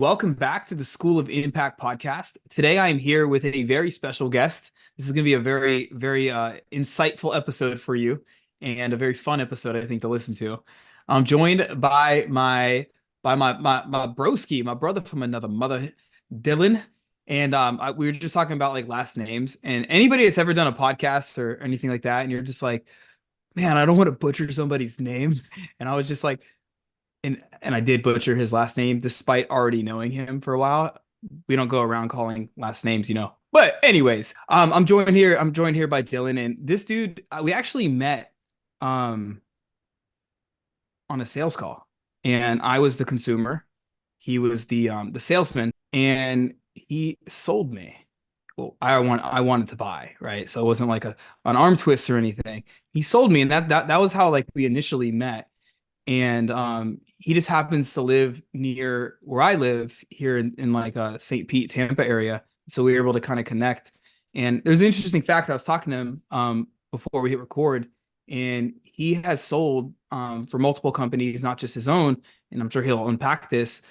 Welcome back to the School of Impact podcast. Today I am here with a very special guest. This is going to be a very insightful episode for you and a very fun episode, I think, to listen to. I'm joined by my broski, my brother from another mother, Dylan. And we were just talking about like last names. And anybody that's ever done a podcast or anything like that, and you're just like, man, I don't want to butcher somebody's name. And I was just like, and I did butcher his last name despite already knowing him for a while. We don't go around calling last names. But anyways, I'm joined here by Dylan, and this dude, we actually met um on a sales call, and I was the consumer. He was the salesman, and he sold me. Well, I wanted to buy, right? So it wasn't like an arm twist or anything. He sold me, and that was how like we initially met. And he just happens to live near where I live here in like St. Pete, Tampa area. So we were able to kind of connect. And there's an interesting fact. I was talking to him before we hit record, and he has sold for multiple companies, not just his own. And I'm sure he'll unpack this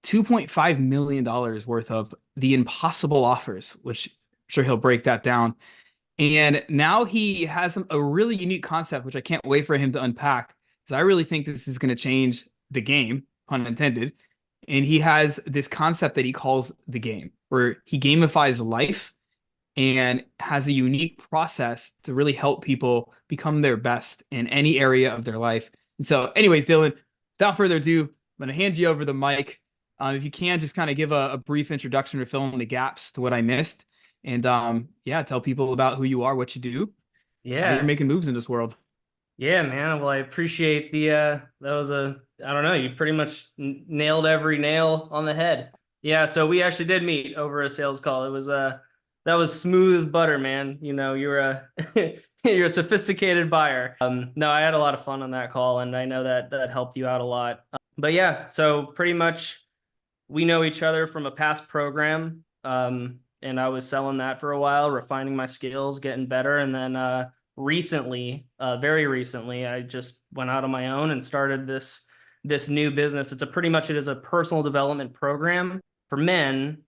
$2.5 million worth of the impossible offers, which I'm sure he'll break that down. And now he has a really unique concept, which I can't wait for him to unpack. Because I really think this is going to change the game, pun intended. And he has this concept that he calls the game, where he gamifies life and has a unique process to really help people become their best in any area of their life. And so, anyways, Dylan, without further ado, I'm going to hand you over the mic. If you can, just kind of give a brief introduction to fill in the gaps to what I missed. And yeah, tell people about who you are, what you do, how you're Yeah. making moves in this world. Yeah, man. Well, I appreciate that was I don't know, you pretty much nailed every nail on the head. Yeah, so we actually did meet over a sales call. It was that was smooth as butter, man. You know, you're a you're a sophisticated buyer. No, I had a lot of fun on that call, and I know that helped you out a lot. But yeah, so pretty much we know each other from a past program. And I was selling that for a while, refining my skills, getting better, and then recently, very recently, I just went out on my own and started this new business. It is a personal development program for men,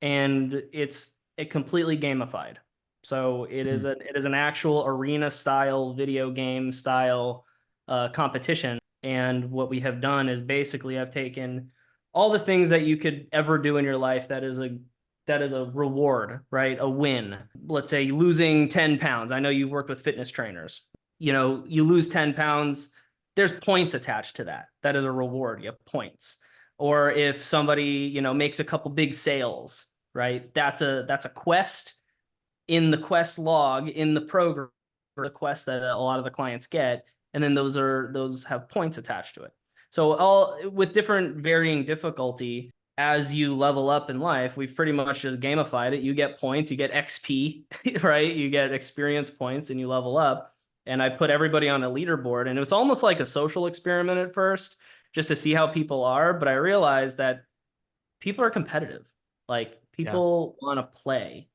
and it completely gamified. So it is an actual arena style video game style competition. And what we have done is basically I've taken all the things that you could ever do in your life that is a reward, right? A win. Let's say losing 10 pounds. I know you've worked with fitness trainers. You know, you lose 10 pounds, there's points attached to that. That is a reward. You have points. Or if somebody, makes a couple big sales, right? That's a quest in the quest log in the program, the quest that a lot of the clients get. And then those have points attached to it. So all with different varying difficulty, as you level up in life, we've pretty much just gamified it. You get points, you get XP, right? You get experience points and you level up. And I put everybody on a leaderboard, and it was almost like a social experiment at first, just to see how people are. But I realized that people are competitive. Like Yeah. people want to play.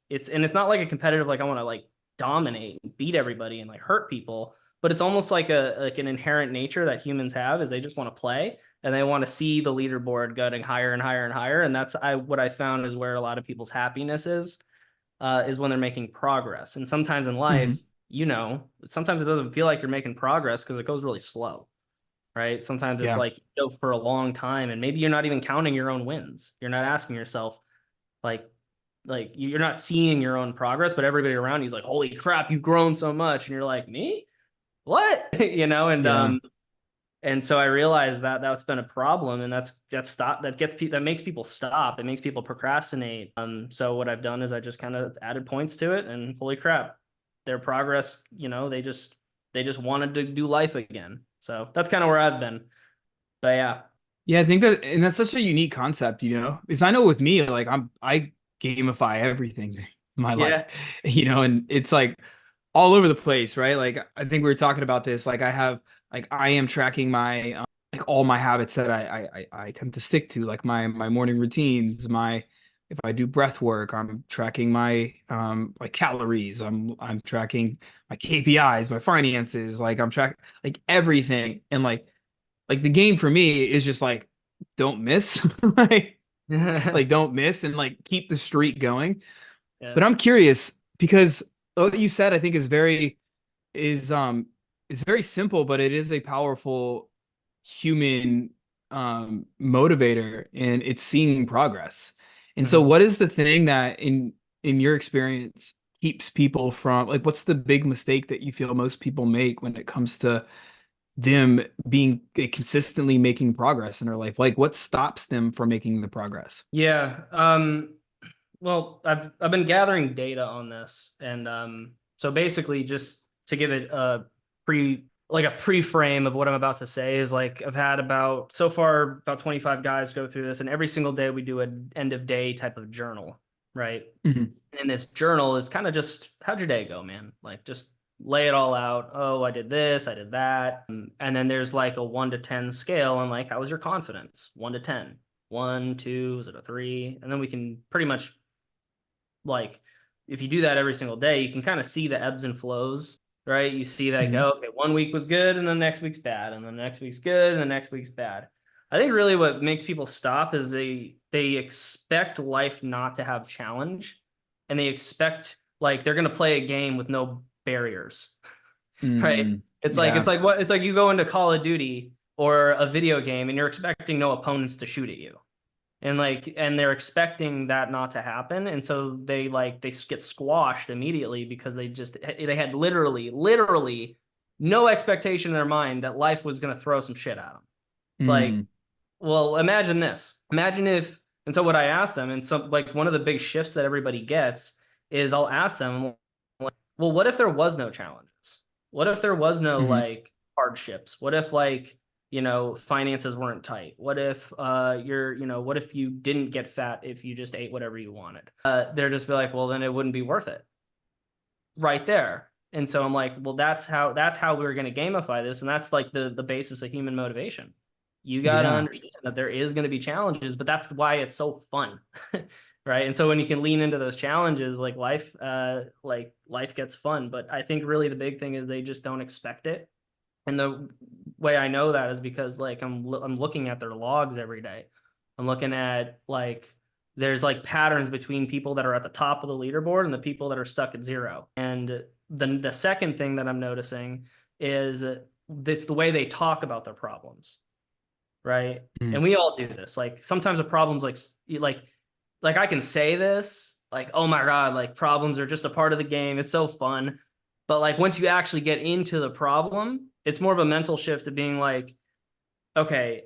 It's not like a competitive, like I want to like dominate and beat everybody and like hurt people, but it's almost like an inherent nature that humans have is they just want to play and they want to see the leaderboard getting higher and higher and higher. And that's what I found is where a lot of people's happiness is when they're making progress. And sometimes in Hmm. life, sometimes it doesn't feel like you're making progress because it goes really slow, right? Sometimes it's Yeah. like you go for a long time and maybe you're not even counting your own wins. You're not asking yourself, like, you're not seeing your own progress, but everybody around you is like, holy crap, you've grown so much. And you're like, me? What? Yeah. And so I realized that that's been a problem, and that makes people stop. It makes people procrastinate. So what I've done is I just kind of added points to it, and holy crap, their progress, they just wanted to do life again. So that's kind of where I've been. But yeah. Yeah, I think and that's such a unique concept. Because I know with me, like I gamify everything in my life, Yeah. and it's like all over the place, right? Like I think we were talking about this. Like I am tracking my like all my habits that I tend to stick to, like my morning routines, if I do breath work, I'm tracking my like calories, I'm tracking my KPIs, my finances, like I'm track like everything. And like the game for me is just like don't miss, like don't miss and like keep the streak going. Yeah. But I'm curious because what you said I think is very simple, but it is a powerful human motivator, and it's seeing progress. And so Mhm. what is the thing that in your experience keeps people from, like, what's the big mistake that you feel most people make when it comes to them being consistently making progress in their life? Like what stops them from making the progress? Yeah. Well, I've been gathering data on this, and so basically, just to give it a pre-frame of what I'm about to say is like I've had about so far about 25 guys go through this, and every single day we do an end of day type of journal, right? Mhm. And this journal is kind of just how'd your day go, man? Like just lay it all out. Oh, I did this, I did that. And then there's like a 1 to 10 scale, and like, how was your confidence? 1 to 10. 1, 2, is it a 3? And then we can pretty much like if you do that every single day, you can kind of see the ebbs and flows, right? You see like, Mhm. oh, okay, 1 week was good, and then the next week's bad, and the next week's good, and the next week's bad. I think really what makes people stop is they expect life not to have challenge, and they expect like they're gonna play a game with no barriers, right? Mm, It's yeah. like what it's like you go into Call of Duty or a video game and you're expecting no opponents to shoot at you, and they're expecting that not to happen, and so they get squashed immediately because they had literally no expectation in their mind that life was going to throw some shit at them. It's like, Mm, well, imagine if, and so what I asked them, and so like one of the big shifts that everybody gets is I'll ask them, well, what if there was no challenges? What if there was no mhm. like hardships? What if like, finances weren't tight? What if what if you didn't get fat if you just ate whatever you wanted? They're just be like, well, then it wouldn't be worth it right there. And so I'm like, well, that's how we're going to gamify this, and that's like the basis of human motivation. You got to Yeah. understand that there is going to be challenges, but that's why it's so fun. Right? And so when you can lean into those challenges, like life gets fun. But I think really the big thing is they just don't expect it. And the way I know that is because like I'm looking at their logs every day. I'm looking at like there's like patterns between people that are at the top of the leaderboard and the people that are stuck at zero. And the second thing that I'm noticing is it's the way they talk about their problems, right? Mhm. And we all do this. Like sometimes the problems like I can say this like, oh my god, like problems are just a part of the game. It's so fun. But like once you actually get into the problem, it's more of a mental shift to being like, okay,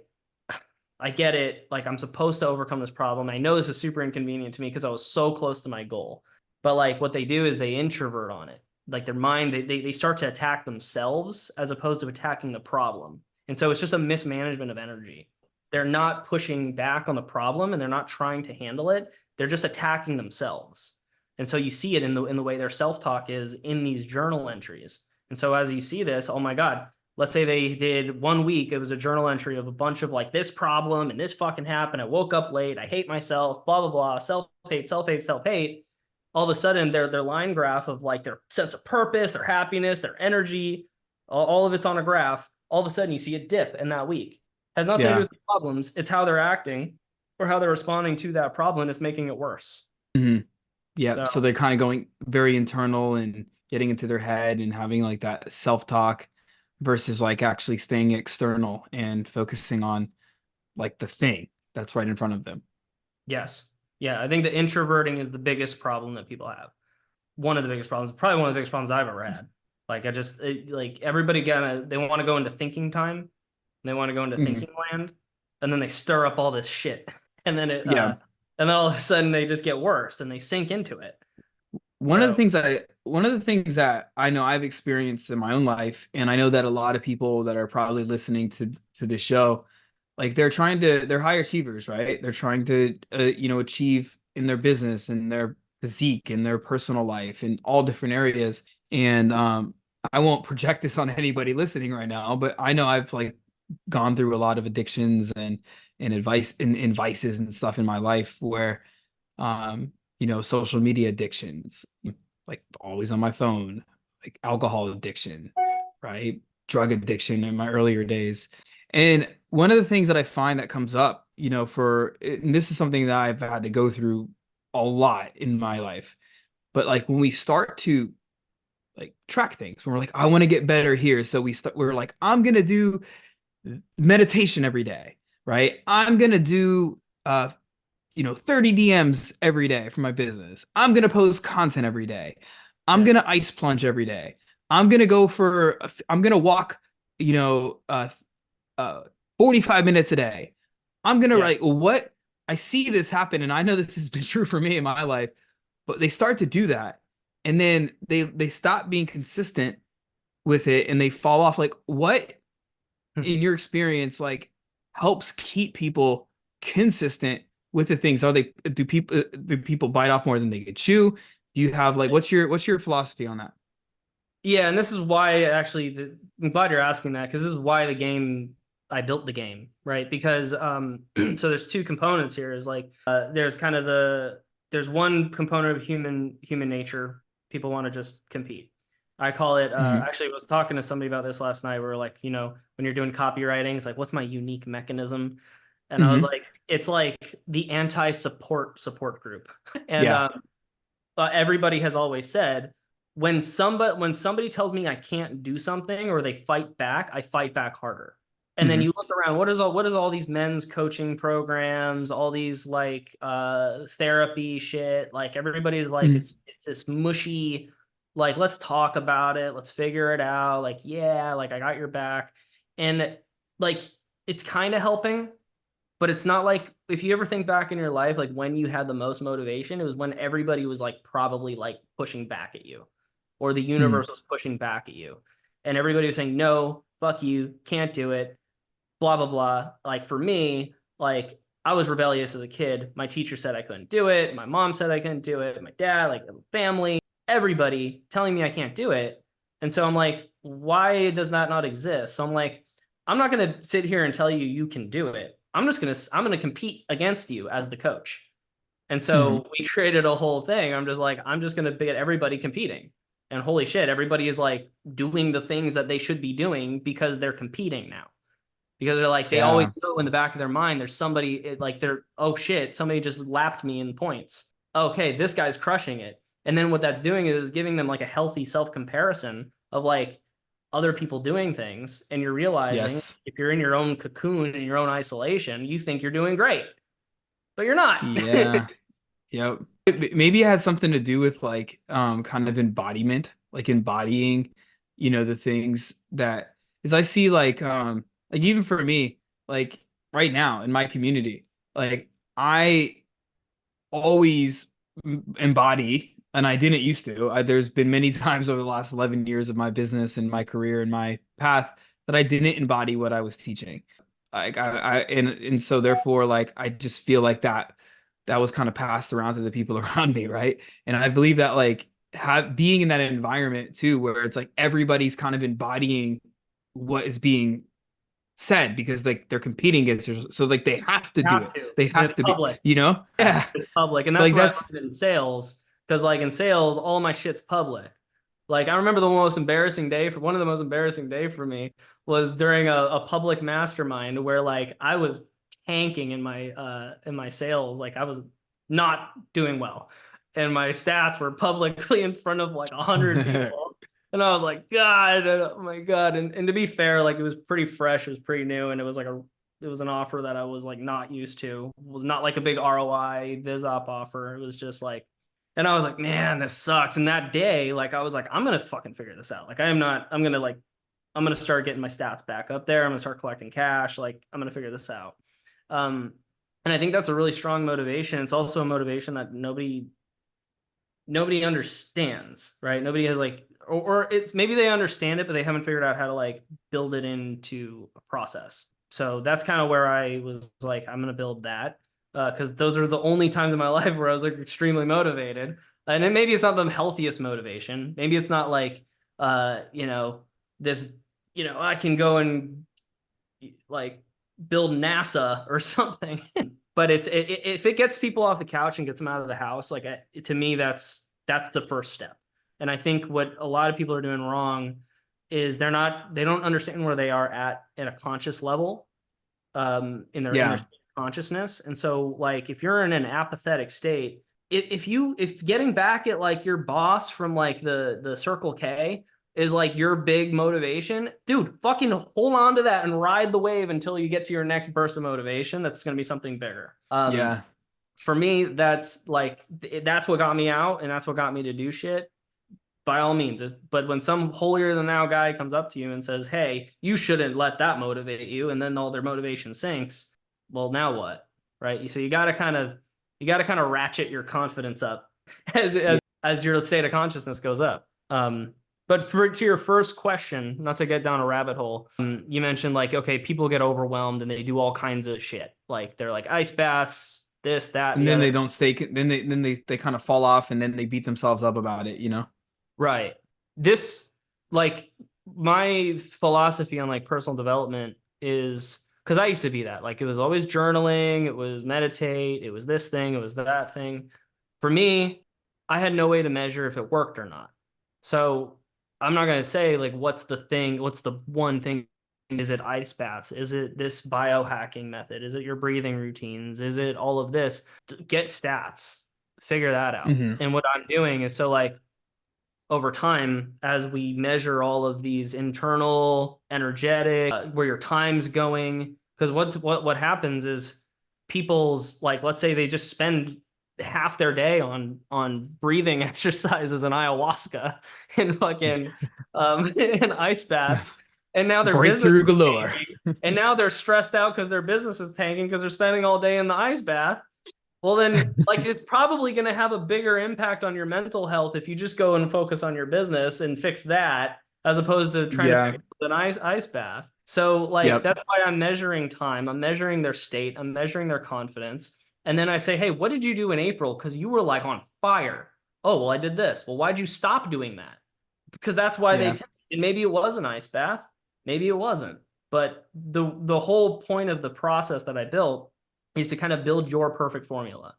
I get it. Like I'm supposed to overcome this problem. I know this is super inconvenient to me because I was so close to my goal. But like what they do is they introvert on it. Like their mind, they start to attack themselves as opposed to attacking the problem. And so it's just a mismanagement of energy. They're not pushing back on the problem and they're not trying to handle it. They're just attacking themselves. And so you see it in the way their self-talk is in these journal entries. And so as you see this, oh my God, let's say they did 1 week, it was a journal entry of a bunch of like this problem and this fucking happened. I woke up late. I hate myself, blah, blah, blah, self-hate, self-hate, self-hate. All of a sudden, their line graph of like their sense of purpose, their happiness, their energy, all of it's on a graph. All of a sudden, you see a dip in that week. Has nothing to do Yeah. with the problems. It's how they're acting or how they're responding to that problem is making it worse. Mhm. Yeah. So So they're kind of going very internal and getting into their head and having like that self-talk versus like actually staying external and focusing on like the thing that's right in front of them. yes. Yeah, I think the introverting is the biggest problem that people have. One of the biggest problems, probably one of the biggest problems I've ever had. Like like everybody they want to go into thinking time, they want to go into Mhm. thinking land, and then they stir up all this shit, and then Yeah. and then all of a sudden they just get worse and they sink into it. So One of the things that I know I've experienced in my own life, and I know that a lot of people that are probably listening to this show, like they're high achievers, right? They're trying to achieve in their business and their physique and their personal life in all different areas. And I won't project this on anybody listening right now, but I know I've like gone through a lot of addictions and advice and vices and stuff in my life where social media addictions, like always on my phone, like alcohol addiction, right? Drug addiction in my earlier days. And one of the things that I find that comes up and this is something that I've had to go through a lot in my life. But like when we start to like track things, we're like, I want to get better here. So we're like, I'm gonna do meditation every day, right? I'm gonna do 30 DMs every day for my business. I'm gonna post content every day. I'm Yeah. gonna ice plunge every day. I'm gonna walk, you know, 45 minutes a day. I'm gonna Yeah. write what I see this happen, and I know this has been true for me in my life, but they start to do that, and then they stop being consistent with it, and they fall off. Like, what in your experience like helps keep people consistent with the things? Are they do people bite off more than they could chew? Do you have like what's your philosophy on that? Yeah, and this is why actually I'm glad you're asking that because this is why I built the game, right? Because so there's two components here is like there's kind of there's one component of human nature. People want to just compete. I call it Hmm. actually I was talking to somebody about this last night where like, when you're doing copywriting, it's like what's my unique mechanism? And I was Hmm. like, it's like the anti-support group. And Yeah. everybody has always said when somebody tells me I can't do something or they fight back, I fight back harder. And then Hmm. you look around, what is all these men's coaching programs, all these like therapy shit, like everybody's like Hmm. it's this mushy, like let's talk about it, let's figure it out, like yeah, like I got your back. And like it's kind of helping, but it's not like if you ever think back in your life, like when you had the most motivation, it was when everybody was like probably like pushing back at you, or the Hmm. universe was pushing back at you, and everybody was saying, no, fuck you, can't do it, blah, blah, blah. Like for me, like I was rebellious as a kid. My teacher said I couldn't do it. My mom said I couldn't do it. My dad, like family, everybody telling me I can't do it. And so I'm like, why does that not exist? So I'm like, I'm not going to sit here and tell you you can do it. I'm going to compete against you as the coach. And Hmm. so we created a whole thing. I'm just like, I'm just going to get everybody competing. And holy shit, everybody is like doing the things that they should be doing because they're competing now, because they're like they always Yeah. know in the back of their mind there's somebody like they're, oh shit, somebody just lapped me in points, okay, this guy's crushing it. And then what that's doing is giving them like a healthy self comparison of like other people doing things, and you're realizing Yes. if you're in your own cocoon in your own isolation you think you're doing great, but you're not. Yeah. Yep. Maybe it has something to do with like kind of embodiment, like embodying, the things that is I see like even for me, like right now in my community, like I always embody, and I didn't used to. There's been many times over the last 11 years of my business and my career and my path that I didn't embody what I was teaching. Like and so therefore like I just feel like that was kind of passed around to the people around me, right? And I believe that like being in that environment too, where it's like everybody's kind of embodying what is being said because like they're competing against it. So like they have to do Have it. to, They and have it's to be, public. Yeah, yeah. it's public, and that's Like what I that's learned in sales. Because like in sales, all my shit's public. Like I remember one of the most embarrassing day for me was during a public mastermind where like I was tanking in my sales, like I was not doing well, and my stats were publicly in front of like 100 people. And I was like, God, oh my God. And to be fair, like it was pretty fresh, it was pretty new, and it was an offer that I was like not used to. It was not like a big ROI VizOp offer. It was just like, and I was like, man, this sucks. And that day, like I was like, I'm gonna fucking figure this out. Like I am not, I'm gonna start getting my stats back up there. I'm gonna start collecting cash. Like I'm gonna figure this out. Um, and I think that's a really strong motivation. It's also a motivation that nobody understands, right? Nobody has like, or it maybe they understand it, but they haven't figured out how to like build it into a process. So that's kind of where I was like, I'm gonna build that because those are the only times in my life where I was like extremely motivated. And then maybe it's not the healthiest motivation. Maybe it's not like this, I can go and like build NASA or something. But if it gets people off the couch and gets them out of the house, like to me, that's the first step. And I think what a lot of people are doing wrong is they don't understand where they are at a conscious level in their inner. yeah. consciousness. And so like if you're in an apathetic state, if getting back at like your boss from like the Circle K is like your big motivation, dude, fucking hold on to that and ride the wave until you get to your next burst of motivation. That's going to be something bigger. Yeah. For me, that's like that's what got me out, and that's what got me to do shit. By all means, but when some holier than thou guy comes up to you and says, "Hey, you shouldn't let that motivate you," and then all their motivation sinks, well, now what, right? So you got to kind of ratchet your confidence up as Yeah. as your state of consciousness goes up. But to your first question, not to get down a rabbit hole, you mentioned like, okay, people get overwhelmed and they do all kinds of shit. Like they're like ice baths, this, that, And the then other. they don't stay, then they kind of fall off and then they beat themselves up about it, you know? Right. This, like, my philosophy on like personal development is because I used to be that. Like, it was always journaling, it was meditate, it was this thing, it was that thing. For me, I had no way to measure if it worked or not. So I'm not going to say, like, what's the thing, what's the one thing? Is it ice baths? Is it this biohacking method? Is it your breathing routines? Is it all of this? Get stats, figure that out. Hmm. And what I'm doing is so, like, over time, as we measure all of these internal energetic where your time's going, because what happens is people's, like, let's say they just spend half their day on breathing exercises and ayahuasca and fucking and ice baths, and now their business Breakthrough is galore. tanking, and now they're stressed out because their business is tanking because they're spending all day in the ice bath. Well, then, like, it's probably going to have a bigger impact on your mental health if you just go and focus on your business and fix that, as opposed to trying to Yeah. fix an ice bath. So, like, Yep. that's why I'm measuring time. I'm measuring their state. I'm measuring their confidence. And then I say, hey, what did you do in April? Because you were like on fire. Oh, well, I did this. Well, why'd you stop doing that? Because that's why they Yeah. tell you. Maybe it was an ice bath. Maybe it wasn't. But the whole point of the process that I built is to kind of build your perfect formula.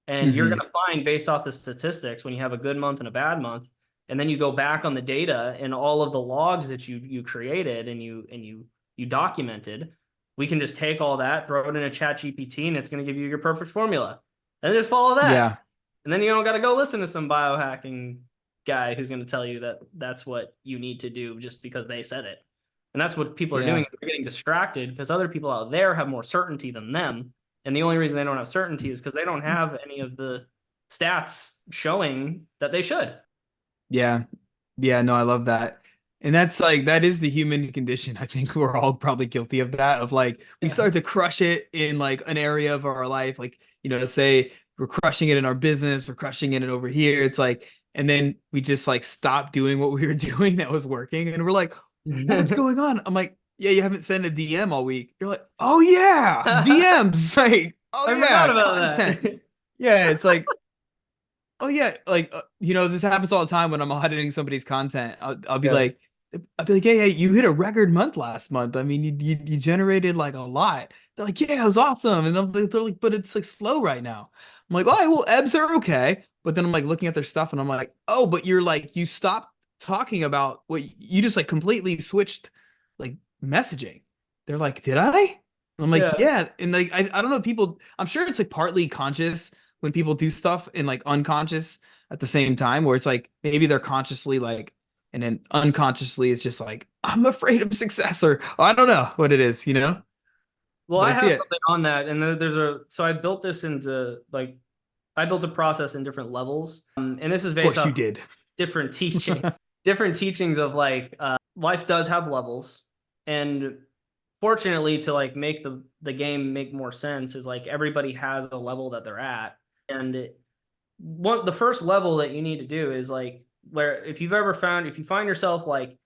And you're going Hmm. to find, based off the statistics, when you have a good month and a bad month, and then you go back on the data and all of the logs that you created and you documented, we can just take all that, throw it in a chat GPT, and it's going to give you your perfect formula. And just follow that. Yeah. And then you don't got to go listen to some biohacking guy who's going to tell you that that's what you need to do just because they said it. And that's what people are Yeah. doing. They're getting distracted because other people out there have more certainty than them. And the only reason they don't have certainty is because they don't have any of the stats showing that they should. Yeah. Yeah, no, I love that. And that's like that is the human condition. I think we're all probably guilty of that, of like we Yeah. start to crush it in like an area of our life, like, say we're crushing it in our business, we're crushing it over here. It's like, and then we just like stop doing what we were doing that was working, and we're like, what's going on? I'm like, yeah, you haven't sent a DM all week. You're like, oh yeah, I DMs, like, oh forgot yeah, about content. that. Yeah, it's like, oh yeah, like this happens all the time when I'm auditing somebody's content. I'll be Yeah. like, hey, hey, you hit a record month last month. I mean, you generated like a lot. They're like, yeah, it was awesome. And they're like, but it's like slow right now. I'm like, all right, well, ebbs are okay. But then I'm like looking at their stuff and I'm like, oh, but you're like, you stopped talking about what you just like completely switched like messaging. They're like, did I? And I'm like, Yeah. yeah. And like, I don't know, people, I'm sure it's like partly conscious when people do stuff and like unconscious at the same time, where it's like maybe they're consciously like, and then unconsciously it's just like I'm afraid of success, or I don't know what it is, Well, but I I see have it. something on that. And then so I built this into like, I built a process in different levels. And this is Of based course you off did. different teachings, different teachings of like, life does have levels. And fortunately, to like make the game make more sense, is like everybody has a level that they're at. And the first level that you need to do is like, where if you find yourself like,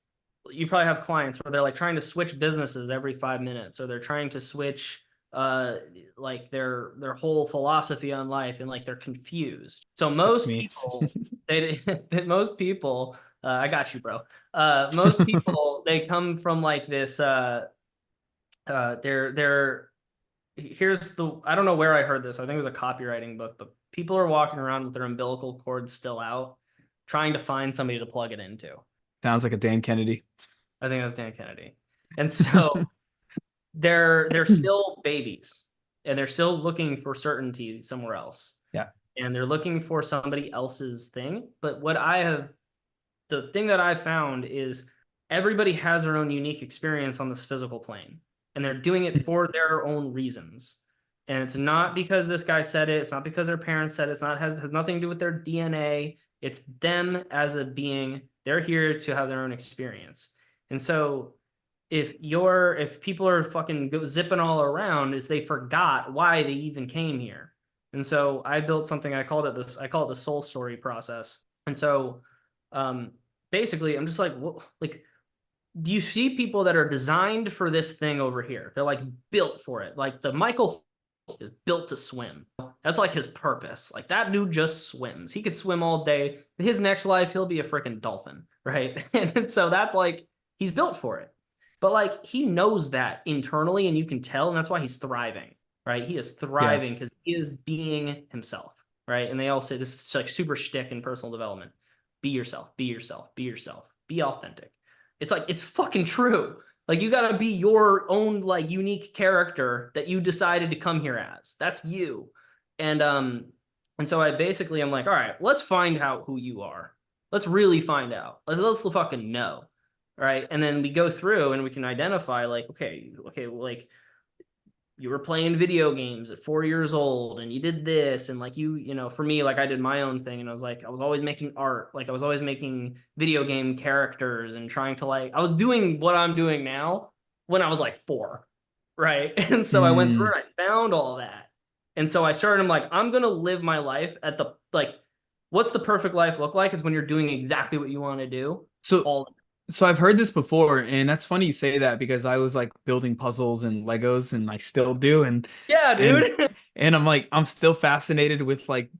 you probably have clients where they're like trying to switch businesses every 5 minutes, or they're trying to switch uh like their whole philosophy on life, and like they're confused. So That's most me. people, they most people, I got you, bro. Most people, they come from like this they're here's the, I don't know where I heard this. I think it was a copywriting book, but people are walking around with their umbilical cord still out, trying to find somebody to plug it into. Sounds like a Dan Kennedy. I think that's Dan Kennedy. And so they're still babies. and they're still looking for certainty somewhere else. Yeah. And they're looking for somebody else's thing. But the thing that I found is everybody has their own unique experience on this physical plane, and they're doing it for their own reasons. And it's not because this guy said it. It's not because their parents said it. It's not has nothing to do with their DNA. It's them as a being. They're here to have their own experience. And so if people are fucking zipping all around, is they forgot why they even came here. And so I built something, I call it the soul story process. And so basically I'm just like, what, like, do you see people that are designed for this thing over here? They're like built for it. Like the Michael is built to swim. That's like his purpose. Like that dude just swims. He could swim all day. His next life, he'll be a freaking dolphin, right? And so that's like, he's built for it. But like he knows that internally, and you can tell, and that's why he's thriving, right? He is Yeah. thriving because he is being himself, right? And they all say this is like super shtick in personal development. Be yourself, be yourself, be yourself, be authentic. It's like, it's fucking true. Like you got to be your own like unique character that you decided to come here as. That's you. And so I'm like, all right, let's find out who you are. Let's really find out. Let's fucking know. Right. And then we go through and we can identify like, okay, like you were playing video games at 4 years old and you did this. And like for me, like I did my own thing, and I was like, I was always making art. Like I was always making video game characters and trying to like, I was doing what I'm doing now when I was like 4. Right. And so I went through Mm. and I found all that. And so I started, I'm like, I'm going to live my life at the, like, what's the perfect life look like? It's when you're doing exactly what you want to do So all. So I've heard this before, and that's funny you say that because I was like building puzzles and Legos, and I still do, Yeah, and dude. and I'm like I'm still fascinated with like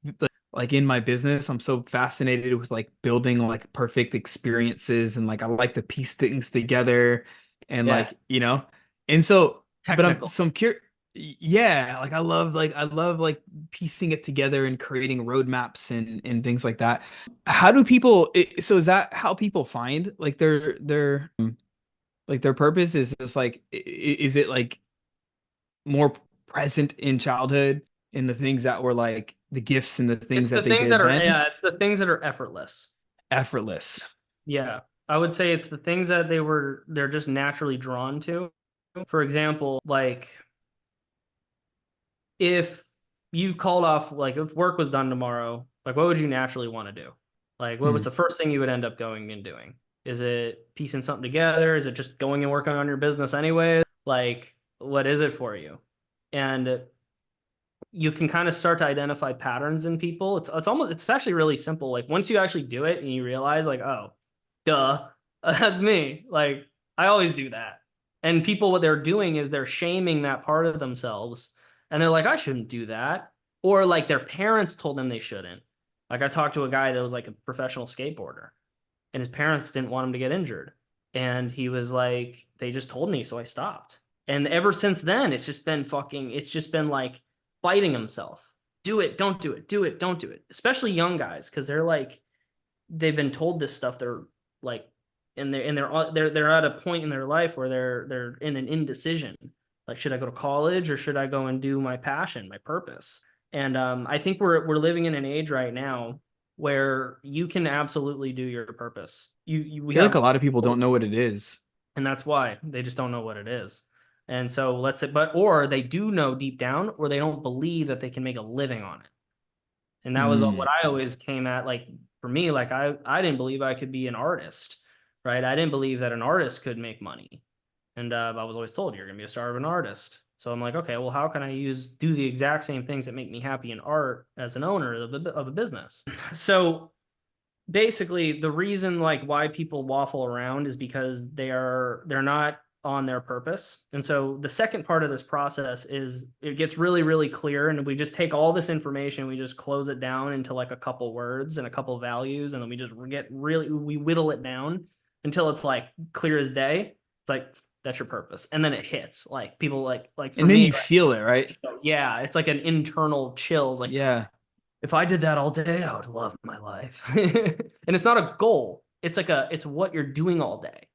in my business, I'm so fascinated with like building like perfect experiences, and like I like to piece things together, and Yeah. like and so but Technical. I'm curious. Yeah, like I love like piecing it together and creating roadmaps and things like that. How do people so is that how people find like their purpose is just like is it like more present in childhood in the things that were like the gifts and the things It's the that they things that did are, then yeah, it's the things that are effortless. effortless. Yeah. I would say it's the things that they're just naturally drawn to. For example, like if you called off, like if work was done tomorrow, like what would you naturally want to do? Like what was Hmm. the first thing you would end up going and doing? Is it piecing something together? Is it just going and working on your business anyway? Like what is it for you? And you can kind of start to identify patterns in people. It's actually really simple. Like once you actually do it and you realize like, oh, duh, that's me. Like I always do that. And people, what they're doing is they're shaming that part of themselves, and they're like, I shouldn't do that. Or like their parents told them they shouldn't. Like I talked to a guy that was like a professional skateboarder, and his parents didn't want him to get injured. And he was like, they just told me, so I stopped. And ever since then, it's just been like fighting himself. Do it, don't do it, do it, don't do it. Especially young guys, because they're like, they've been told this stuff. They're like, and they're at a point in their life where they're in an indecision. Like, should I go to college or should I go and do my passion, my purpose? And I think we're living in an age right now where you can absolutely do your purpose. I We feel like a have, lot of people don't know what it is. and that's why they just don't know what it is. And so let's say, or they do know deep down, or they don't believe that they can make a living on it. And that was what Mm. I always came at. Like for me, like I didn't believe I could be an artist, right? I didn't believe that an artist could make money. And I was always told you're gonna be a star of an artist. So I'm like, okay, well, how can I do the exact same things that make me happy in art as an owner of a business? So basically the reason like why people waffle around is because they're not on their purpose. And so the second part of this process is it gets really really clear, and we just take all this information, we just close it down into like a couple words and a couple values, and then we just we whittle it down until it's like clear as day. It's like that's your purpose, and then it hits like people like for And then me you feel it, right? like, yeah, it's like an internal chills like Yeah. if I did that all day, I would love my life. And it's not a goal. It's like it's what you're doing all day,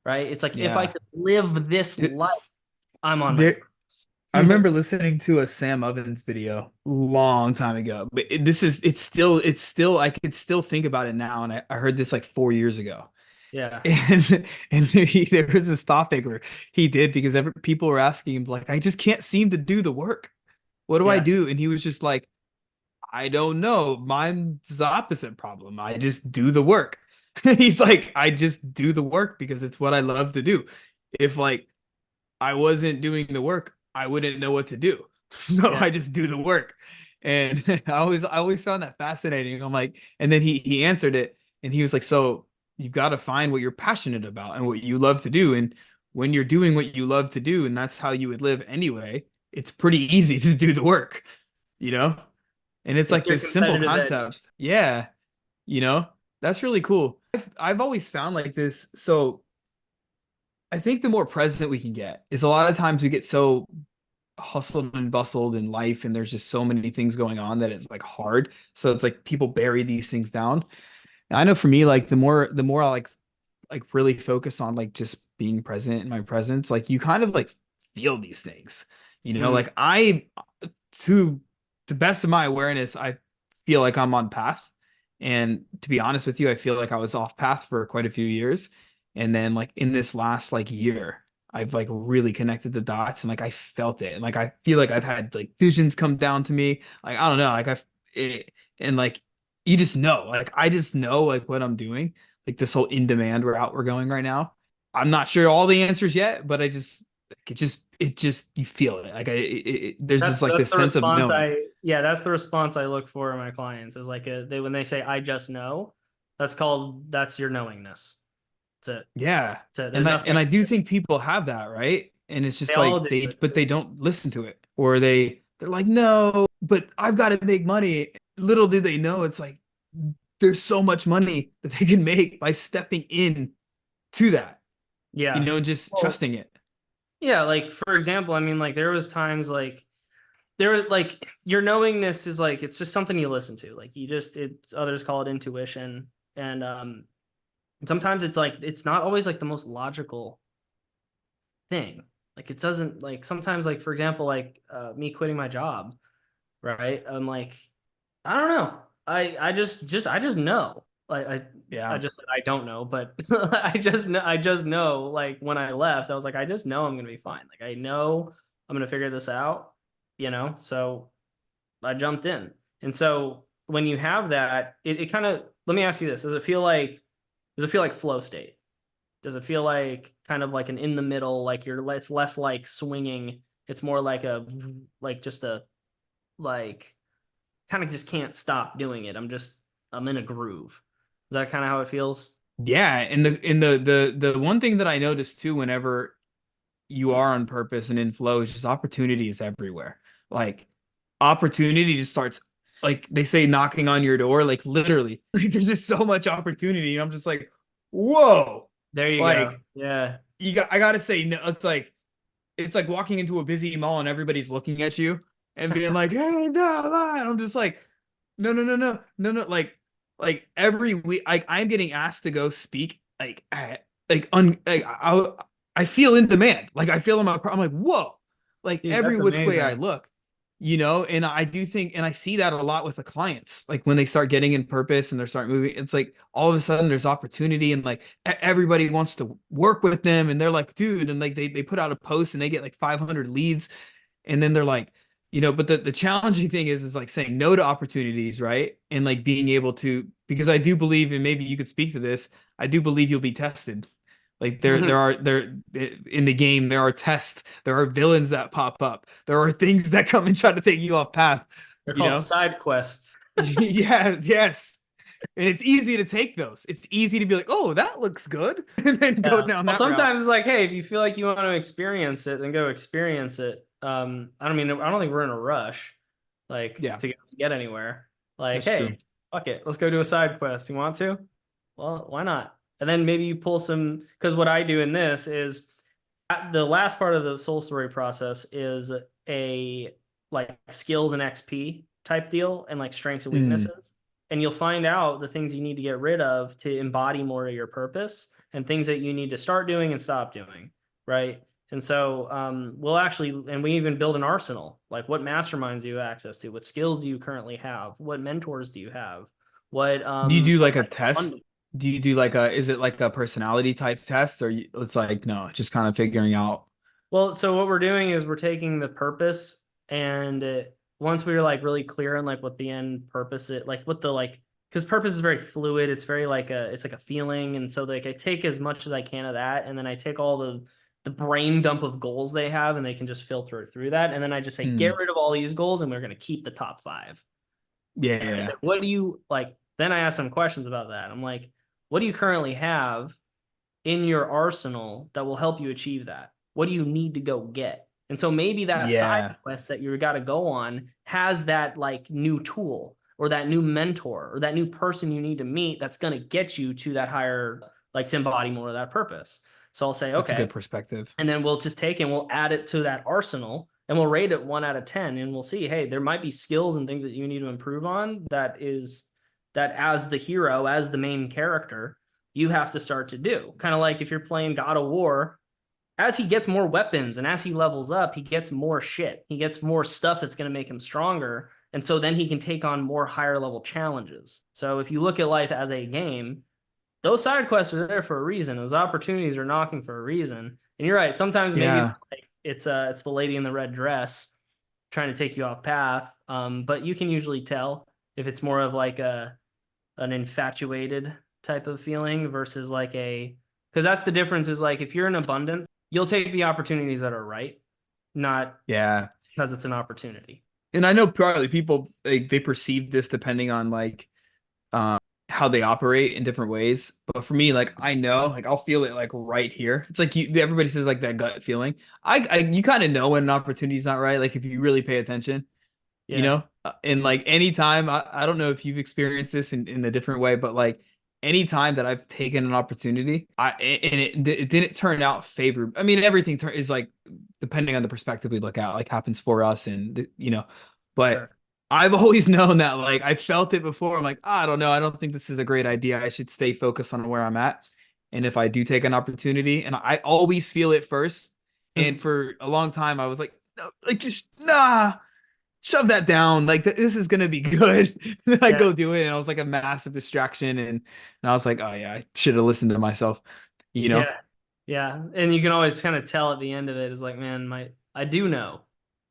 right? It's like if I Yeah. could live this It- life, I'm on my There purpose. I remember listening to a Sam Ovens video long time ago, but it's still I could still think about it now, and I heard this like 4 years ago. Yeah. And there was this topic where he did because people were asking him like, I just can't seem to do the work. What do I Yeah. do? And he was just like, I don't know. Mine's the opposite problem. I just do the work. He's like, I just do the work because it's what I love to do. If like I wasn't doing the work, I wouldn't know what to do. So Yeah. I just do the work. And I always found that fascinating. I'm like, and then he answered it and he was like, so you've got to find what you're passionate about and what you love to do. And when you're doing what you love to do, and that's how you would live ananyway, it's pretty easy to do the work, you know? And it's It's like your this simple competitive concept. edge. Yeah, you know, that's really cool. I've always found like this. So I think the more present we can get is a lot of times we get so hustled and bustled in life and there's just so many things going on that it's like hard. So it's like people bury these things down. And I know for me, like the more I like really focus on like just being present in my presence, like you kind of like feel these things. Mhm. Like to the best of my awareness, I feel like I'm on path. And to be honest with you, I feel like I was off path for quite a few years. And then like in this last like year, I've like really connected the dots and like I felt it. And like I feel like I've had like visions come down to me. Like I don't know, like and like you just know, like I just know like what I'm doing. Like this whole in demand route we're going right now. I'm not sure all the answers yet, but I just it just you feel it. Like there's this like That's this the sense of response knowing. that's the response I look for in my clients is like they when they say I just know, that's your knowingness. That's it. Yeah. That's it. There's And I nothing and I else to do it. think people have that, right? And it's They just all like do. but they don't listen to it. Or they're like, no, but I've got to make money. Little do they know it's like there's so much money that they can make by stepping in to that, Yeah. and just Well, trusting it. yeah, like for example, I mean like there was times like there was like your knowingness is like it's just something you listen to. Like you just it others call it intuition. And sometimes it's like it's not always like the most logical thing. Like it doesn't like sometimes like for example like me quitting my job, right? I'm like I don't know. I just know. Like I Yeah. just I don't know, but I just know like when I left, I was like I just know I'm gonna be fine. Like I know I'm gonna figure this out, you know? So I jumped in. And so when you have that, it kind of let me ask you this. Does it feel like flow state? Does it feel like kind of like an in the middle, like it's less like swinging, it's more like a like just a like kind of just can't stop doing it. I'm in a groove. Is that kind of how it feels? Yeah, and the one thing that I noticed too, whenever you are on purpose and in flow, is just opportunity is everywhere. Like opportunity just starts, like they say, knocking on your door. Like literally, like there's just so much opportunity, and I'm just like, whoa! There you go. Like Yeah. I gotta say, no, it's like walking into a busy mall and everybody's looking at you and being like, "Hey, no, no." And I'm just like, "No, no, no, no, no, no." Like every week, like I'm getting asked to go speak. I feel in demand. Like I feel in my. I'm like, whoa! Like Dude, every that's which way I amazing. look, And I do think, and I see that a lot with the clients. Like when they start getting in purpose and they start moving, it's like all of a sudden there's opportunity and like everybody wants to work with them. And they're like, dude, and like they put out a post and they get like 500 leads. And then they're like, but the challenging thing is like saying no to opportunities, right? And like being able to, because I do believe, and maybe you could speak to this, I do believe you'll be tested. Like there in the game, there are tests, there are villains that pop up, there are things that come and try to take you off path, They're you called know? side quests. Yeah, yes. And it's easy to take those. It's easy to be like, oh, that looks good, and then go Yeah. down Well, that route. sometimes it's like, hey, if you feel like you want to experience it, then go experience it. I don't think we're in a rush, like Yeah, to get anywhere. Like, that's true. hey, fuck it, let's go do a side quest. You want to? Well, why not? And then maybe you pull some, because what I do in this is the last part of the soul story process is a like skills and XP type deal and like strengths and Mm, weaknesses. And you'll find out the things you need to get rid of to embody more of your purpose and things that you need to start doing and stop doing. Right. And so we'll actually, and we even build an arsenal. Like, what masterminds do you have access to? What skills do you currently have? What mentors do you have? Do you do What like a type of test? funding? Do you do like a, is it like a personality type test, or it's like, no, just kind of figuring out? Well, so what we're doing is we're taking the purpose, and once we were like really clear on like what the end purpose is, like what the like, because purpose is very fluid. It's very like it's like a feeling, and so like I take as much as I can of that, and then I take all the brain dump of goals they have, and they can just filter it through that, and then I just say get Hmm. rid of all these goals, and we're going to keep the top five. Yeah, And I yeah, said, what do you like? Then I asked some questions about that. I'm like, what do you currently have in your arsenal that will help you achieve that? What do you need to go get? And so maybe that side yeah. quest that you got to go on has that like new tool or that new mentor or that new person you need to meet that's going to get you to that higher, like to embody more of that purpose. So I'll say, That's a okay, good perspective. and then we'll just take and we'll add it to that arsenal and we'll rate it 1 out of 10 and we'll see, hey, there might be skills and things that you need to improve on that is that as the hero, as the main character, you have to start to do. Kind of like if you're playing God of War, as he gets more weapons and as he levels up, he gets more shit. He gets more stuff that's going to make him stronger. And so then he can take on more higher level challenges. So if you look at life as a game, those side quests are there for a reason. Those opportunities are knocking for a reason. And you're right. Sometimes maybe Yeah. like it's the lady in the red dress trying to take you off path. But you can usually tell if it's more of like an infatuated type of feeling versus like a, because that's the difference is like if you're in abundance, you'll take the opportunities that are right, not Yeah. because it's an opportunity. And I know probably people like they perceive this depending on like um how they operate in different ways. But for me, like I know, like I'll feel it like right here. It's like you everybody says like that gut feeling. I you kind of know when an opportunity's not right, like if you really pay attention, you Yeah, know? And like anytime I don't know if you've experienced this in a different way, but like anytime that I've taken an opportunity, it didn't turn out favorable. I mean, everything is like depending on the perspective we look at, like happens for us, and you know, but sure. I've always known that like I felt it before. I'm like, I don't know, I don't think this is a great idea. I should stay focused on where I'm at. And if I do take an opportunity, and I always feel it first, and for a long time I was like, no, like just nah, shove that down. Like this is gonna be good. And then I Yeah. go do it, and I was like a massive distraction, and I was like, oh yeah, I should have listened to myself, you know. Yeah. Yeah. And you can always kind of tell at the end of it is like, man, I do know.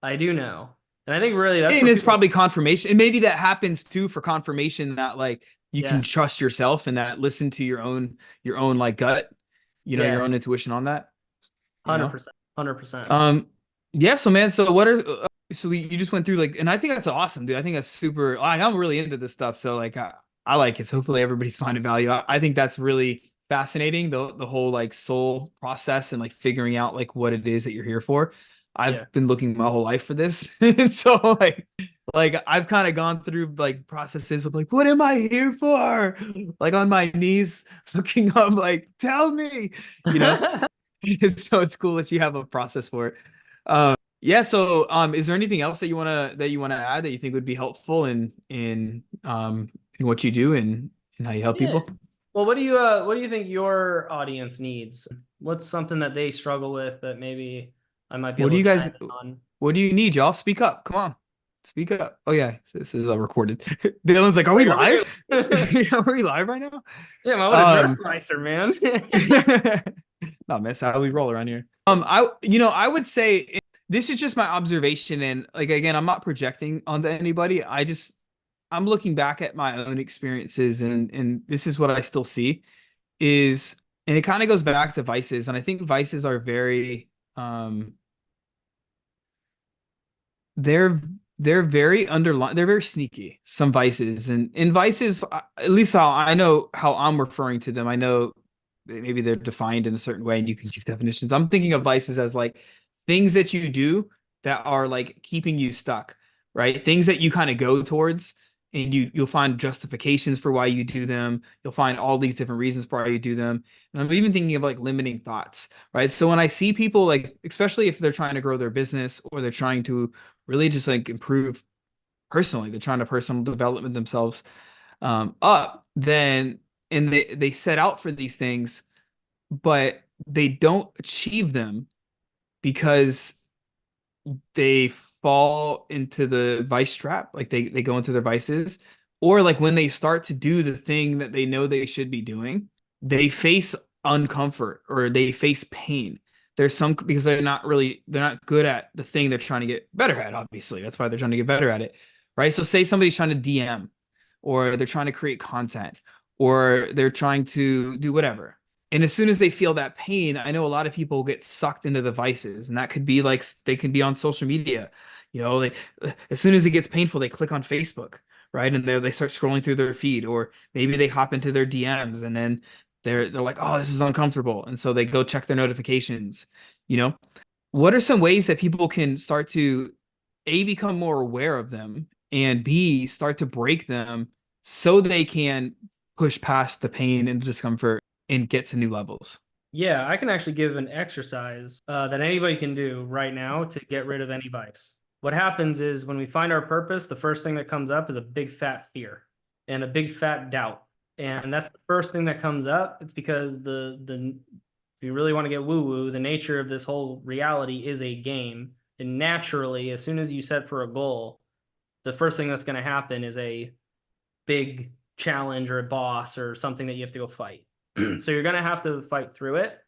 I do know. And I think really that's And where it's people, probably confirmation, and maybe that happens too for confirmation that like you can yeah, trust yourself and that listen to your own like gut, your yeah, own intuition on that, you know. 100%, 100%. Um, yeah. So man, so what are so you just went through like, and I think that's awesome, dude. I think that's super. Like, I'm really into this stuff, so like I like it. So hopefully everybody's finding value. I think that's really fascinating, the whole like soul process and like figuring out like what it is that you're here for. Yeah. I've been looking my whole life for this, and so like I've kind of gone through like processes of like what am I here for? Like on my knees, looking up, like tell me, you know. So it's cool that you have a process for it. Yeah. So, is there anything else that you wanna add that you think would be helpful in what you do and how you help Yeah. people? Well, what do you think your audience needs? What's something that they struggle with that maybe I might be What do able you to guys? chime in on? What do you need, y'all? Speak up. Come on, speak up. Oh yeah, so this is recorded. Dylan's like, are Oh, we you're live? recording. Yeah, are we live right now? Damn, I would have dressed Um, nicer, man. not miss how we roll around here. I would say this is just my observation, and like again, I'm not projecting onto anybody. I'm looking back at my own experiences, and this is what I still see is, and it kind of goes back to vices, and I think vices are very they're they're very underlying, they're very sneaky, some vices, and vices, at least how I know how I'm referring to them. I know maybe they're defined in a certain way and you can give definitions. I'm thinking of vices as like things that you do that are like keeping you stuck, right? Things that you kind of go towards, and you'll find justifications for why you do them. You'll find all these different reasons for why you do them. And I'm even thinking of like limiting thoughts, right? So when I see people like, especially if they're trying to grow their business or they're trying to really just like improve personally, they're trying to personal development themselves up, then and they set out for these things, but they don't achieve them because they fall into the vice trap, like they go into their vices, or like when they start to do the thing that they know they should be doing, they face uncomfort or they face pain. There's some because they're not good at the thing they're trying to get better at, obviously. That's why they're trying to get better at it. Right? So say somebody's trying to DM or they're trying to create content or they're trying to do whatever. And as soon as they feel that pain, I know a lot of people get sucked into the vices, and that could be like they can be on social media. They as soon as it gets painful, they click on Facebook, right? And they start scrolling through their feed, or maybe they hop into their DMs, and then they're like, oh, this is uncomfortable, and so they go check their notifications. You know, what are some ways that people can start to A, become more aware of them, and B, start to break them so they can push past the pain and the discomfort and get to new levels? Yeah, I can actually give an exercise that anybody can do right now to get rid of any vice. What happens is when we find our purpose, the first thing that comes up is a big fat fear and a big fat doubt. And that's the first thing that comes up. It's because if you really want to get woo-woo, the nature of this whole reality is a game. And naturally, as soon as you set for a goal, the first thing that's going to happen is a big challenge or a boss or something that you have to go fight. So you're going to have to fight through it.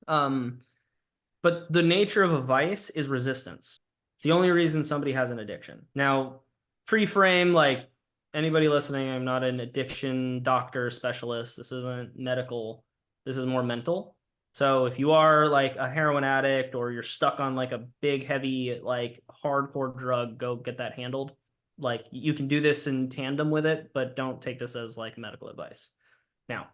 But the nature of a vice is resistance. It's the only reason somebody has an addiction. Now, pre-frame, like anybody listening, I'm not an addiction doctor specialist. This isn't medical. This is more mental. So if you are like a heroin addict or you're stuck on like a big, heavy, like hardcore drug, go get that handled. Like you can do this in tandem with it, but don't take this as like medical advice. Now,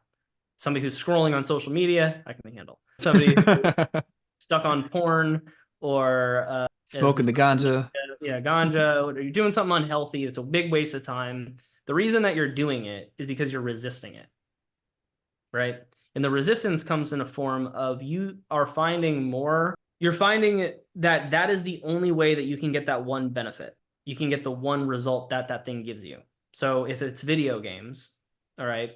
somebody who's scrolling on social media, I can handle. Somebody who's stuck on porn or Smoking the ganja. yeah, ganja, or you're doing something unhealthy, it's a big waste of time. The reason that you're doing it is because you're resisting it, right? And the resistance comes in a form of you're finding that that is the only way that you can get that one benefit. You can get the one result that that thing gives you. So if it's video games, all right,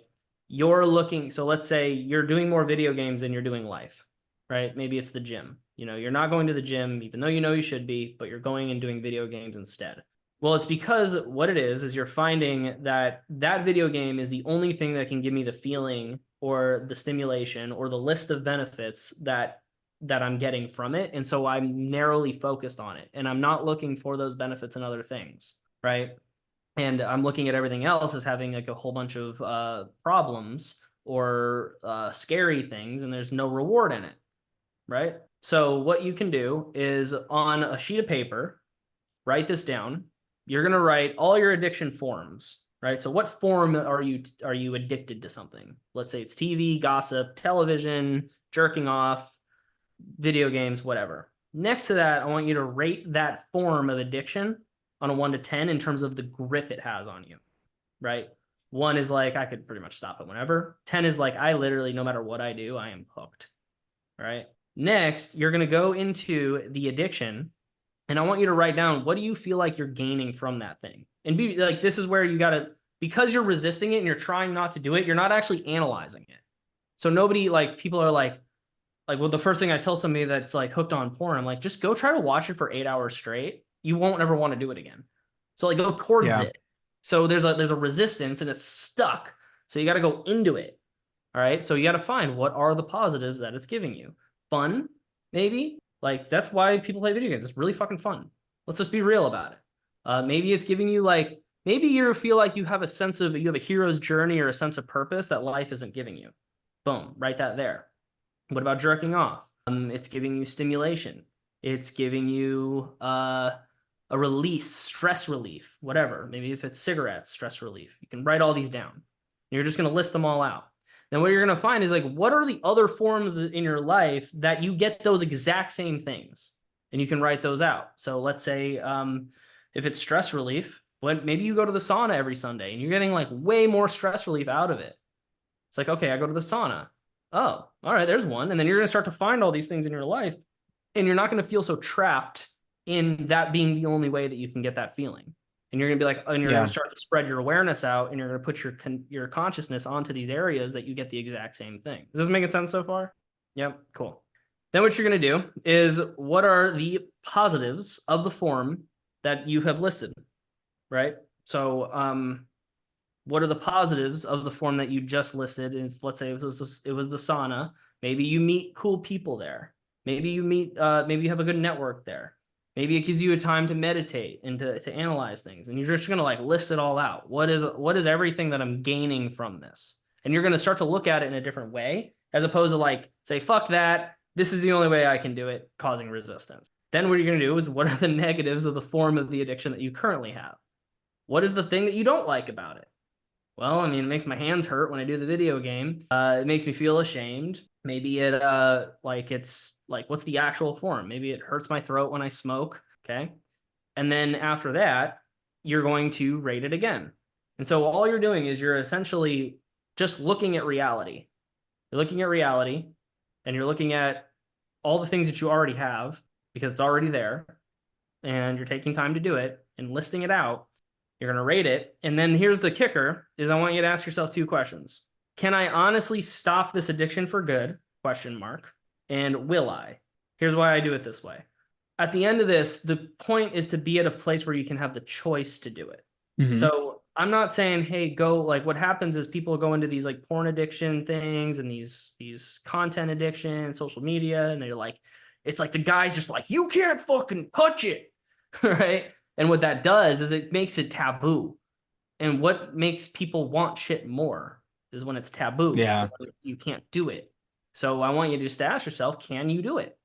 so let's say you're doing more video games than you're doing life, right? Maybe it's the gym. You're not going to the gym, even though you should be, but you're going and doing video games instead. Well, it's because what it is you're finding that that video game is the only thing that can give me the feeling or the stimulation or the list of benefits that I'm getting from it. And so I'm narrowly focused on it. And I'm not looking for those benefits in other things, right? And I'm looking at everything else as having like a whole bunch of problems or scary things, and there's no reward in it, right? So what you can do is on a sheet of paper, write this down. You're going to write all your addiction forms, right? So what form are you addicted to something? Let's say it's TV, gossip, television, jerking off, video games, whatever. Next to that, I want you to rate that form of addiction on a 1 to 10 in terms of the grip it has on you, right? 1 is like, I could pretty much stop it whenever. 10 is like, I literally, no matter what I do, I am hooked, right? Next, you're going to go into the addiction, and I want you to write down, what do you feel like you're gaining from that thing? And be like, this is where you got to, because you're resisting it and you're trying not to do it, you're not actually analyzing it. So nobody, like, people are like, well, the first thing I tell somebody that's like hooked on porn, I'm like, just go try to watch it for 8 hours straight. You won't ever want to do it again. So like go towards it. So there's a resistance and it's stuck. So you got to go into it. All right. So you got to find what are the positives that it's giving you. Fun, maybe. Like that's why people play video games. It's really fucking fun. Let's just be real about it. Maybe it's giving you like, maybe you feel like you have a hero's journey or a sense of purpose that life isn't giving you. Boom, write that there. What about jerking off? It's giving you stimulation. It's giving you a release, stress relief, whatever. Maybe if it's cigarettes, stress relief. You can write all these down. You're just going to list them all out. Then what you're going to find is like, what are the other forms in your life that you get those exact same things? And you can write those out. So let's say if it's stress relief, maybe you go to the sauna every Sunday and you're getting like way more stress relief out of it. It's like, okay, I go to the sauna. Oh, all right, there's one. And then you're going to start to find all these things in your life, and you're not going to feel so trapped in that being the only way that you can get that feeling. And you're going to be like, and you're going to start to spread your awareness out, and you're going to put your consciousness onto these areas that you get the exact same thing. Is this making sense so far? Yep, cool. Then what you're going to do is what are the positives of the form that you have listed, right? So, what are the positives of the form that you just listed? If let's say it was the sauna, maybe you meet cool people there. Maybe you meet, maybe you have a good network there. Maybe it gives you a time to meditate and to analyze things, and you're just going to like list it all out. What is everything that I'm gaining from this? And you're going to start to look at it in a different way, as opposed to like say, fuck that. This is the only way I can do it, causing resistance. Then what you're going to do is what are the negatives of the form of the addiction that you currently have? What is the thing that you don't like about it? Well, I mean, it makes my hands hurt when I do the video game. It makes me feel ashamed. Maybe it's like, what's the actual form? Maybe it hurts my throat when I smoke. Okay. And then after that, you're going to rate it again. And so all you're doing is you're essentially just looking at reality. You're looking at reality and you're looking at all the things that you already have because it's already there. And you're taking time to do it and listing it out. You're going to rate it. And then here's the kicker is I want you to ask yourself two questions. Can I honestly stop this addiction for good? Question mark. And will I? Here's why I do it this way. At the end of this, the point is to be at a place where you can have the choice to do it. Mm-hmm. So I'm not saying, hey, go, like what happens is people go into these like porn addiction things and these content addiction, social media, and they're like, it's like the guy's just like, you can't fucking touch it. Right. And what that does is it makes it taboo. And what makes people want shit more is when it's taboo. Yeah. You can't do it. So I want you to just ask yourself, can you do it?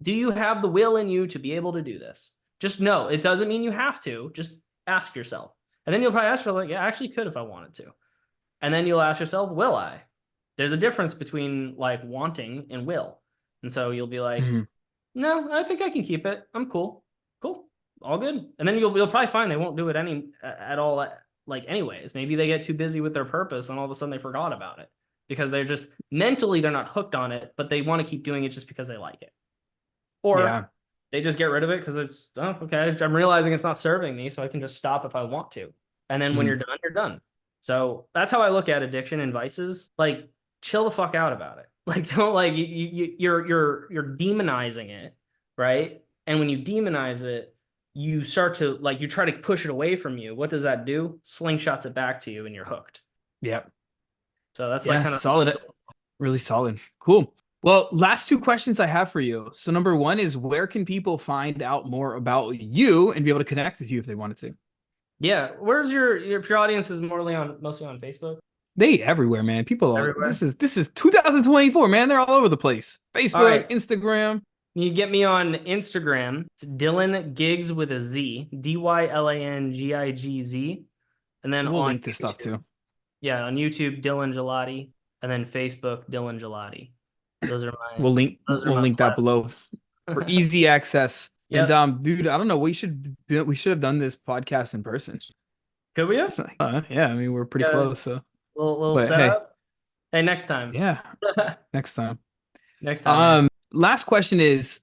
Do you have the will in you to be able to do this? Just know. It doesn't mean you have to. Just ask yourself. And then you'll probably ask yourself, like, yeah, I actually could if I wanted to. And then you'll ask yourself, will I? There's a difference between like wanting and will. And so you'll be like, no, I think I can keep it. I'm cool. Cool. All good. And then you'll probably find they won't do it at all, like anyways. Maybe they get too busy with their purpose and all of a sudden they forgot about it because they're just mentally they're not hooked on it, but they want to keep doing it just because they like it. Or they just get rid of it because it's, oh, okay, I'm realizing it's not serving me, so I can just stop if I want to. And then when you're done, you're done. So that's how I look at addiction and vices. Like, chill the fuck out about it. Like, don't like you're demonizing it, right? And when you demonize it, you start to like you try to push it away from you. What does that do? Slingshots it back to you, and you're hooked. Yeah. So that's like kind of solid. Really solid. Cool. Well, last two questions I have for you. So number one is where can people find out more about you and be able to connect with you if they wanted to? Yeah. Where's your audience is mostly on Facebook? They everywhere, man. People Everywhere. this is 2024, man. They're all over the place. Facebook, right. Instagram. You get me on Instagram. It's Dylan Gigs with a Z. DYLANGIGZ. And then we'll on link this stuff too. Yeah, on YouTube, Dylan Gelati, and then Facebook, Dylan Gelati. Those are my. We'll link that below for easy access. Yep. And dude, I don't know. We should have done this podcast in person. Could we have? Yeah, I mean we're pretty close. So little setup. Hey, next time. Yeah, next time. Next time. Last question is,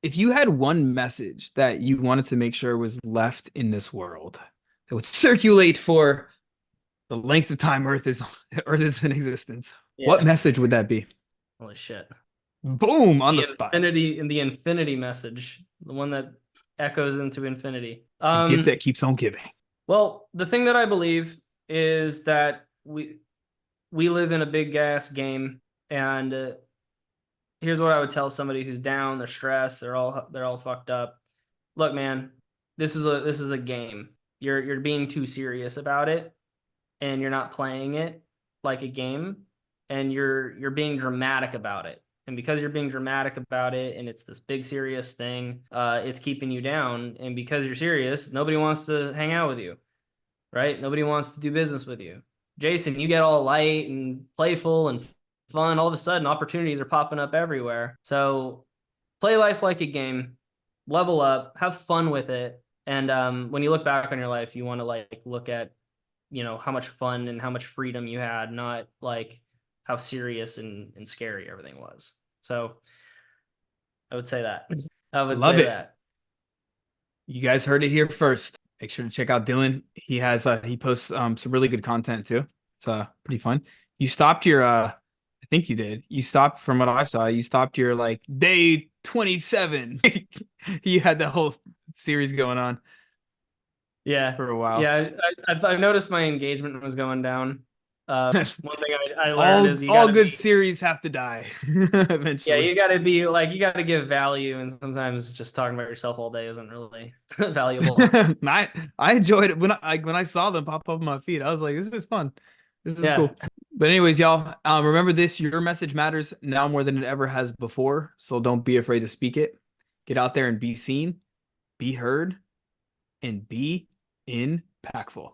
if you had one message that you wanted to make sure was left in this world that would circulate for the length of time Earth is in existence, what message would that be? Holy shit. Boom, on the spot. The infinity message, the one that echoes into infinity. Gift that keeps on giving. Well, the thing that I believe is that we live in a big ass game, and here's what I would tell somebody who's down, they're stressed, they're all fucked up. Look, man, this is a game. You're being too serious about it, and you're not playing it like a game, and you're being dramatic about it. And because you're being dramatic about it, and it's this big serious thing, it's keeping you down. And because you're serious, nobody wants to hang out with you, right? Nobody wants to do business with you. Jason, you get all light and playful and fun. All of a sudden, opportunities are popping up everywhere. So play life like a game, level up, have fun with it. And when you look back on your life, you want to like look at, how much fun and how much freedom you had, not like how serious and scary everything was. So I would say that. I would Love say it. that. You guys heard it here first. Make sure to check out Dylan. He has he posts some really good content too. It's pretty fun. You stopped your I I think you did. You stopped from what I saw. You stopped your like day 27. You had the whole series going on Yeah, for a while. yeah. I noticed my engagement was going down. One thing I learned All is you got all to good be, series have to die yeah, eventually. you got to be like, you got to give value, and sometimes just talking about yourself all day isn't really valuable. I enjoyed it when I saw them pop up on my feed. I was like, this is fun. This is Yeah. cool. But anyways, y'all, remember this, your message matters now more than it ever has before. So don't be afraid to speak it. Get out there and be seen, be heard, and be impactful.